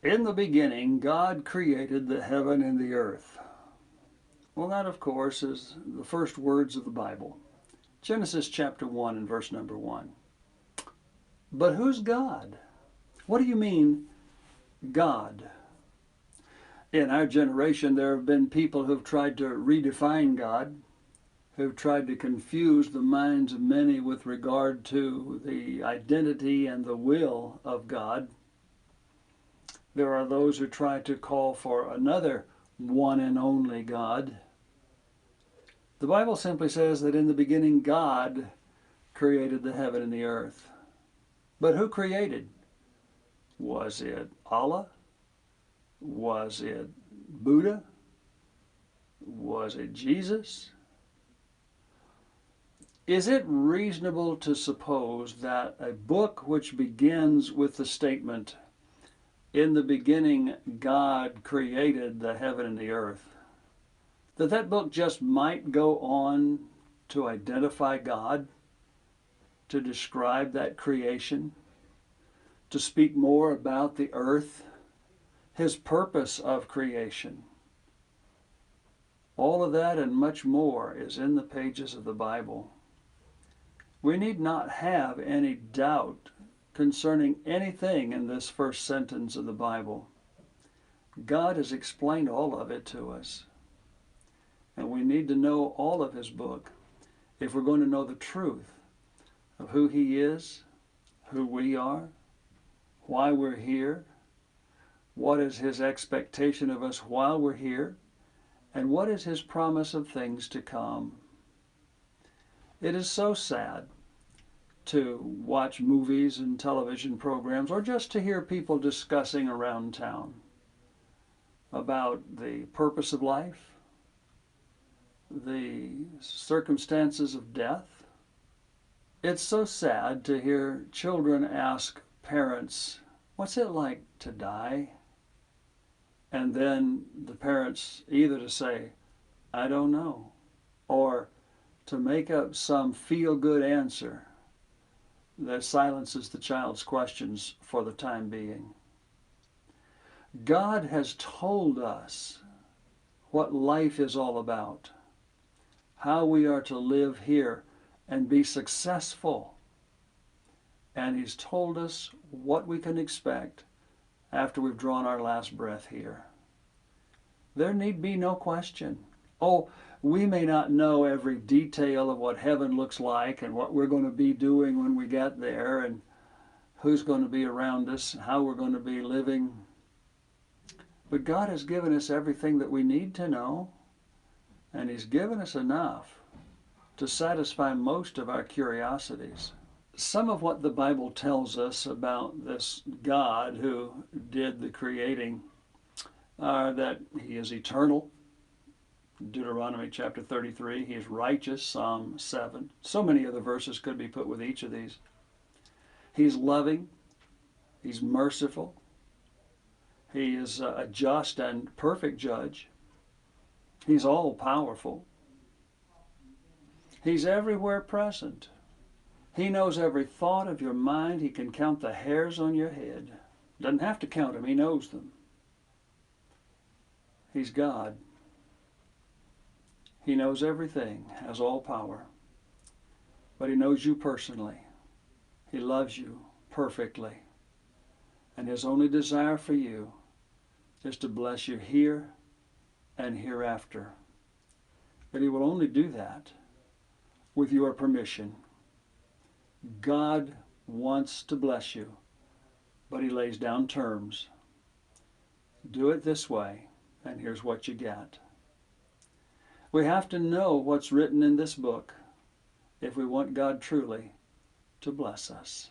In the beginning, God created the heaven and the earth. Well, that, of course, is the first words of the Bible. Genesis chapter 1 and verse number 1. But who's God? What do you mean, God? In our generation, there have been people who've tried to redefine God, who've tried to confuse the minds of many with regard to the identity and the will of God. There are those who try to call for another one and only God. The Bible simply says that in the beginning God created the heaven and the earth. But who created? Was it Allah? Was it Buddha? Was it Jesus? Is it reasonable to suppose that a book which begins with the statement, "In the beginning God created the heaven and the earth," that book just might go on to identify God, to describe that creation, to speak more about the earth, His purpose of creation? All of that and much more is in the pages of the Bible. We need not have any doubt concerning anything in this first sentence of the Bible. God has explained all of it to us. And we need to know all of His book if we're going to know the truth of who He is, who we are, why we're here, what is His expectation of us while we're here, and what is His promise of things to come. It is so sad to watch movies and television programs, or just to hear people discussing around town about the purpose of life, the circumstances of death. It's so sad to hear children ask parents, "What's it like to die?" And then the parents either to say, "I don't know," or to make up some feel-good answer that silences the child's questions for the time being. God has told us what life is all about, how we are to live here and be successful. And He's told us what we can expect after we've drawn our last breath here. There need be no question. Oh, we may not know every detail of what heaven looks like and what we're going to be doing when we get there and who's going to be around us, how we're going to be living. But God has given us everything that we need to know, and He's given us enough to satisfy most of our curiosities. Some of what the Bible tells us about this God who did the creating are that He is eternal, Deuteronomy chapter 33. He is righteous, Psalm 7. So many other verses could be put with each of these. He's loving. He's merciful. He is a just and perfect judge. He's all-powerful. He's everywhere present. He knows every thought of your mind. He can count the hairs on your head. Doesn't have to count them. He knows them. He's God. He knows everything, has all power. But He knows you personally. He loves you perfectly. And His only desire for you is to bless you here and hereafter. But He will only do that with your permission. God wants to bless you, but He lays down terms. Do it this way, and here's what you get. We have to know what's written in this book if we want God truly to bless us.